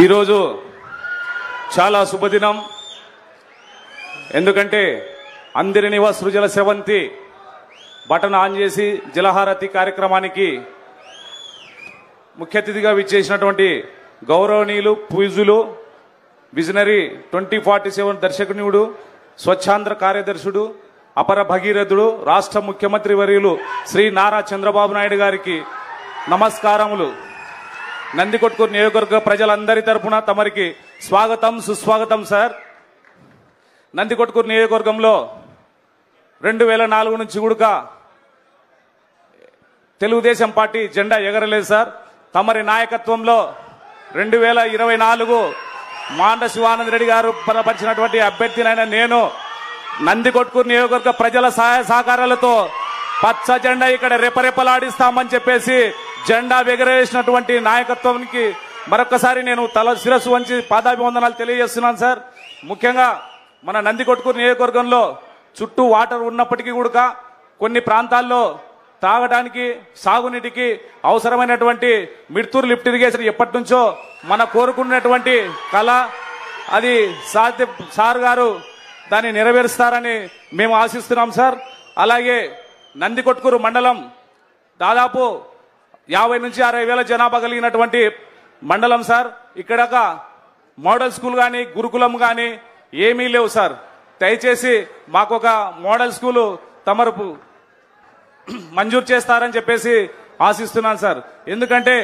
ఈరోజు చాలా శుభదినం. ఎందుకంటే అందిరినివ సృజల స్రవంతి బటన్ ఆన్ చేసి జలహారతి కార్యక్రమానికి ముఖ్య అతిథిగా విచ్చేసినటువంటి గౌరవనీయులు పూజులు విజనరీ 2047 దర్శకునియుడు స్వచ్ఛాంధ్ర కార్యదర్శుడు అపర భగీరథుడు రాష్ట్ర ముఖ్యమంత్రి వర్యులు శ్రీ నారా చంద్రబాబు నాయుడు గారికి నమస్కారములు. నందికొట్కూరు నియోజకవర్గ ప్రజలందరి తరపున తమరికి స్వాగతం సుస్వాగతం సార్. నందికొట్కూరు నియోజకవర్గంలో 2004 నుంచి కూడా తెలుగుదేశం పార్టీ జెండా ఎగరలేదు సార్. తమరి నాయకత్వంలో 2024 మాండ శివానంద రెడ్డి గారు బలపరిచినటువంటి అభ్యర్థినైన నేను నందికొట్కూరు నియోజకవర్గ ప్రజల సహాయ సహకారాలతో పచ్చ జెండా ఇక్కడ రెపరెపలాడిస్తామని చెప్పేసి జెండా ఎగరేసినటువంటి నాయకత్వానికి మరొకసారి నేను శిరస్సు వంచి పాదాభివందనాలు తెలియజేస్తున్నాను సార్. ముఖ్యంగా మన నందికొట్కూరు నియోజకవర్గంలో చుట్టూ వాటర్ ఉన్నప్పటికీ కూడా కొన్ని ప్రాంతాల్లో తాగడానికి సాగునీటికి అవసరమైనటువంటి మిడ్తూరు లిఫ్ట్ ఇరిగేషన్ ఎప్పటి నుంచో మన కోరుకున్నటువంటి కళ, అది సార్ గారు దాన్ని నెరవేరుస్తారని మేము ఆశిస్తున్నాం సార్. అలాగే నందికొట్కూరు మండలం దాదాపు 50 నుంచి 60 వేల జనాభా కలిగినటువంటి మండలం సార్. ఇక్కడ మోడల్ స్కూల్ కానీ గురుకులం కానీ ఏమీ లేవు సార్. దయచేసి మాకు ఒక మోడల్ స్కూలు తమరు మంజూరు చేస్తారని చెప్పేసి ఆశిస్తున్నాను సార్. ఎందుకంటే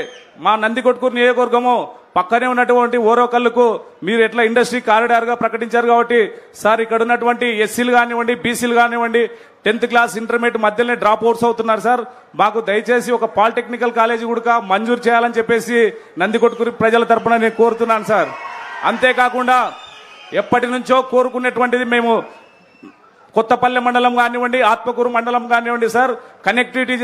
మా నందికొట్కూరు నియోజకవర్గము పక్కనే ఉన్నటువంటి ఓరోకల్లుకు మీరు ఎట్లా ఇండస్ట్రీ కారిడార్ గా ప్రకటించారు కాబట్టి సార్ ఇక్కడ ఉన్నటువంటి ఎస్సీలు కానివ్వండి బీసీలు కానివ్వండి 10th క్లాస్ ఇంటర్మీడియట్ మధ్యలోనే డ్రాప్ అవుట్స్ అవుతున్నారు సార్. మాకు దయచేసి ఒక పాలిటెక్నికల్ కాలేజీ కూడా మంజూరు చేయాలని చెప్పేసి నందికొట్కూరు ప్రజల తరపున నేను కోరుతున్నాను సార్. అంతేకాకుండా ఎప్పటి నుంచో కోరుకునేటువంటిది మేము కొత్తపల్లి మండలం కానివ్వండి ఆత్మకూరు మండలం కానివ్వండి సార్, కనెక్టివిటీ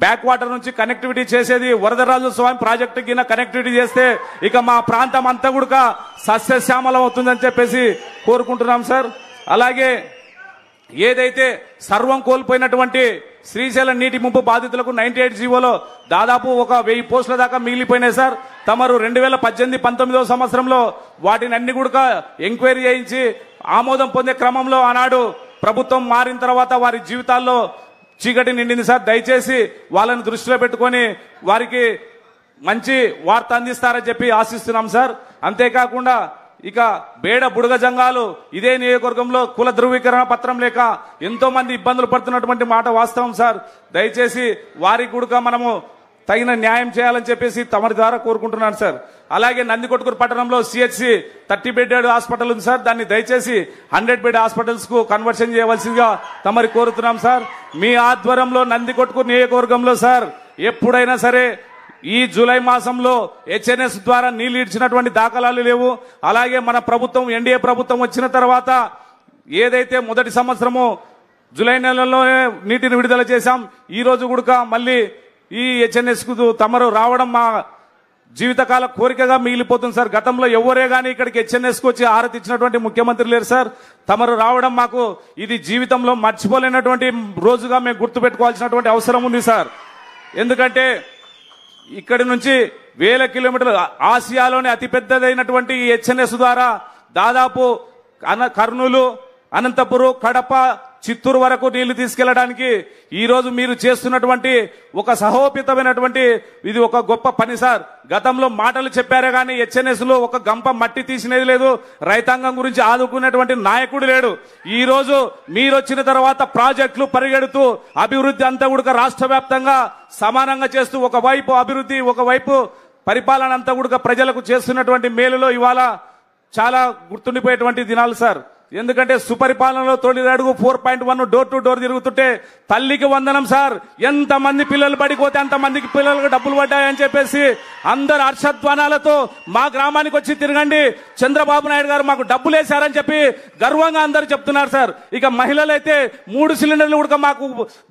బ్యాక్ వాటర్ నుంచి కనెక్టివిటీ చేసేది వరదరాజు స్వామి ప్రాజెక్టు కింద కనెక్టివిటీ చేస్తే ఇక మా ప్రాంతం అంతా కూడా సస్యశ్యామలం అవుతుందని చెప్పేసి కోరుకుంటున్నాం సార్. అలాగే ఏదైతే సర్వం కోల్పోయినటువంటి శ్రీశైలం నీటి ముంపు బాధితులకు 98 జీవోలో దాదాపు ఒక 1000 పోస్టుల దాకా మిగిలిపోయినాయి సార్. తమరు 2018-19 సంవత్సరంలో వాటిని అన్ని కూడా ఎంక్వైరీ చేయించి ఆమోదం పొందే క్రమంలో ఆనాడు ప్రభుత్వం మారిన తర్వాత వారి జీవితాల్లో చీకటి నిండింది సార్. దయచేసి వాళ్ళని దృష్టిలో పెట్టుకొని వారికి మంచి వార్త అందిస్తారని చెప్పి ఆశిస్తున్నాం సార్. అంతేకాకుండా ఇక బేడ బుడగ జంగాలు ఇదే నియోజకవర్గంలో కుల ధృవీకరణ పత్రం లేక ఎంతో మంది ఇబ్బందులు పడుతున్నటువంటి మాట వాస్తవం సార్. దయచేసి వారికి కూడా మనము తగిన న్యాయం చేయాలని చెప్పేసి తమరి ద్వారా కోరుకుంటున్నాను సార్. అలాగే నందికొట్కూరు పట్టణంలో సిహెచ్సి 30 బెడ్ హాస్పిటల్ ఉంది సార్. దాన్ని దయచేసి 100 బెడ్ హాస్పిటల్స్ కు కన్వర్షన్ చేయవలసిందిగా తమరి కోరుతున్నాం సార్. మీ ఆధ్వర్యంలో నందికొట్కూరు నియోజకవర్గంలో సార్ ఎప్పుడైనా సరే ఈ జూలై మాసంలో హెచ్ఎన్ఎస్ ద్వారా నీళ్లు ఇచ్చినటువంటి దాఖలాలు లేవు. అలాగే మన ప్రభుత్వం ఎన్డీఏ ప్రభుత్వం వచ్చిన తర్వాత ఏదైతే మొదటి సంవత్సరము జూలై నెలలోనే నీటిని విడుదల చేశాం. ఈ రోజు కూడా మళ్ళీ ఈ హెచ్ఎన్ఎస్ కు తమరు రావడం మా జీవితకాల కోరికగా మిగిలిపోతుంది సార్. గతంలో ఎవరే గానీ ఇక్కడికి హెచ్ఎన్ఎస్ కు వచ్చి ఆరతి ఇచ్చినటువంటి ముఖ్యమంత్రి లేరు సార్. తమరు రావడం మాకు ఇది జీవితంలో మర్చిపోలేనటువంటి రోజుగా మేము గుర్తుపెట్టుకోవాల్సినటువంటి అవసరం ఉంది సార్. ఎందుకంటే ఇక్కడి నుంచి 1000 కిలోమీటర్లు ఆసియాలోనే అతిపెద్దదైనటువంటి ఈ హెచ్ఎన్ఎస్ ద్వారా దాదాపు కర్నూలు, అనంతపురం, కడప, చిత్తూరు వరకు నీళ్లు తీసుకెళ్లడానికి ఈ రోజు మీరు చేస్తున్నటువంటి ఒక సహోపితమైనటువంటి ఇది ఒక గొప్ప పని సార్. గతంలో మాటలు చెప్పారే గానీ హెచ్ఎన్ఎస్ లో ఒక గంప మట్టి తీసినది లేదు. రైతాంగం గురించి ఆదుకునేటువంటి నాయకుడు లేడు. ఈ రోజు మీరు వచ్చిన తర్వాత ప్రాజెక్టులు పరిగెడుతూ అభివృద్ధి అంతా కూడా రాష్ట్ర వ్యాప్తంగా సమానంగా చేస్తూ ఒకవైపు అభివృద్ధి ఒకవైపు పరిపాలన అంతా కూడా ప్రజలకు చేస్తున్నటువంటి మేలులో ఇవాళ చాలా గుర్తుండిపోయేటువంటి దినాలు సార్. ఎందుకంటే సుపరిపాలనలో తొలి అడుగు 4.1 డోర్ టు డోర్ తిరుగుతుంటే తల్లికి వందనం సార్. ఎంతమంది పిల్లలు పడిపోతే అంతమందికి పిల్లలకు డబ్బులు పడ్డాయని చెప్పేసి అందరు హర్షధ్వానాలతో మా గ్రామానికి వచ్చి తిరగండి, చంద్రబాబు నాయుడు గారు మాకు డబ్బులు వేశారని చెప్పి గర్వంగా అందరు చెప్తున్నారు సార్. ఇక మహిళలైతే 3 సిలిండర్లు కూడా మాకు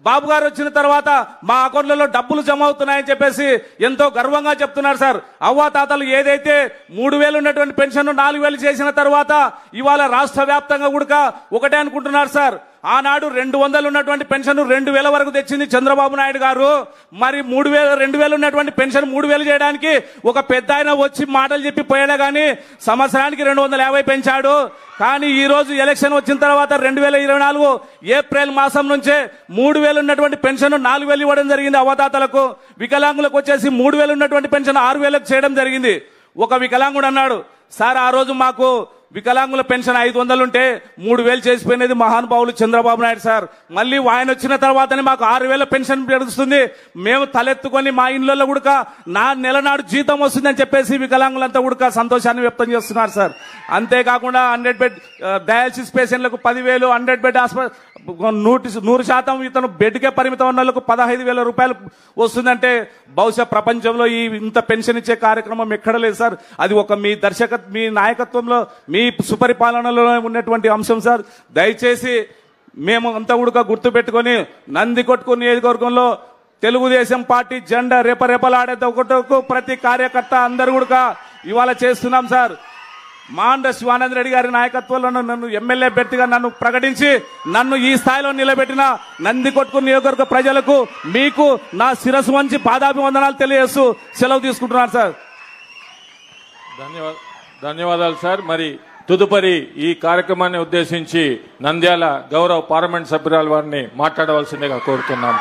బాబు గారు వచ్చిన తర్వాత మా అకౌంట్లలో డబ్బులు జమ అవుతున్నాయని చెప్పేసి ఎంతో గర్వంగా చెప్తున్నారు సార్. అవ్వాతాతలు ఏదైతే 3000 ఉన్నటువంటి పెన్షన్ 4000 చేసిన తర్వాత ఇవాళ రాష్ట్ర వ్యాప్తంగా కూడా ఒకటే అనుకుంటున్నారు సార్. ఆనాడు 200 ఉన్నటువంటి పెన్షన్ 2000 వరకు తెచ్చింది చంద్రబాబు నాయుడు గారు. మరి 2000 ఉన్నటువంటి పెన్షన్ 3000 చేయడానికి ఒక పెద్ద ఆయన వచ్చి మాటలు చెప్పి పోయాడు కానీ సంవత్సరానికి 250 పెంచాడు. కానీ ఈ రోజు ఎలక్షన్ వచ్చిన తర్వాత 2024 ఏప్రిల్ మాసం నుంచే 3000 ఉన్నటువంటి పెన్షన్ 4000 ఇవ్వడం జరిగింది అవతాతలకు. వికలాంగులకు వచ్చేసి 3000 ఉన్నటువంటి పెన్షన్ 6000కు చేయడం జరిగింది. ఒక వికలాంగుడు అన్నాడు, సార్ ఆ రోజు మాకు వికలాంగుల పెన్షన్ 500 ఉంటే 3000 చేసిపోయినది మహానుభావులు చంద్రబాబు నాయుడు సార్. మళ్ళీ ఆయన వచ్చిన తర్వాతనే మాకు 6000 పెన్షన్ పెరుగుతుంది. మేము తలెత్తుకొని మా ఇళ్లలో కూడా నా నెల నాడు జీతం వస్తుందని చెప్పేసి వికలాంగులంతా కూడా సంతోషాన్ని వ్యక్తం చేస్తున్నారు సార్. అంతేకాకుండా 100 బెడ్ డయాలసిస్ పేషెంట్లకు 10,000, 100 బెడ్ 100% ఇతను బెడ్కే పరిమితం ఉన్న వాళ్ళకు 15,000 రూపాయలు వస్తుందంటే బహుశా ప్రపంచంలో ఈ ఇంత పెన్షన్ ఇచ్చే కార్యక్రమం ఎక్కడ లేదు సార్. అది ఒక మీ నాయకత్వంలో మీ సుపరిపాలనలో ఉన్నటువంటి అంశం సార్. దయచేసి మేము అంతా కూడా గుర్తు పెట్టుకొని నందికొట్కూరు నియోజకవర్గంలో తెలుగుదేశం పార్టీ జెండా రేపరేపలాడేది ఒకటకు ప్రతి కార్యకర్త అందరూ కూడా ఇవాళ చేస్తున్నాం సార్. మాండ శివానంద రెడ్డి గారి నాయకత్వంలో నన్ను ఎమ్మెల్యే అభ్యర్థిగా నన్ను ప్రకటించి నన్ను ఈ స్థాయిలో నిలబెట్టిన నందికొట్కూరు నియోజకవర్గ ప్రజలకు మీకు నా శిరస్సు వంచి పాదాభివందనాలు తెలియజేస్తూ సెలవు తీసుకుంటున్నాను సార్. ధన్యవాదాలు సార్. మరి తదుపరి ఈ కార్యక్రమాన్ని ఉద్దేశించి నంద్యాల గౌరవ పార్లమెంట్ సభ్యురాలు వారిని మాట్లాడవలసిందిగా కోరుతున్నాం.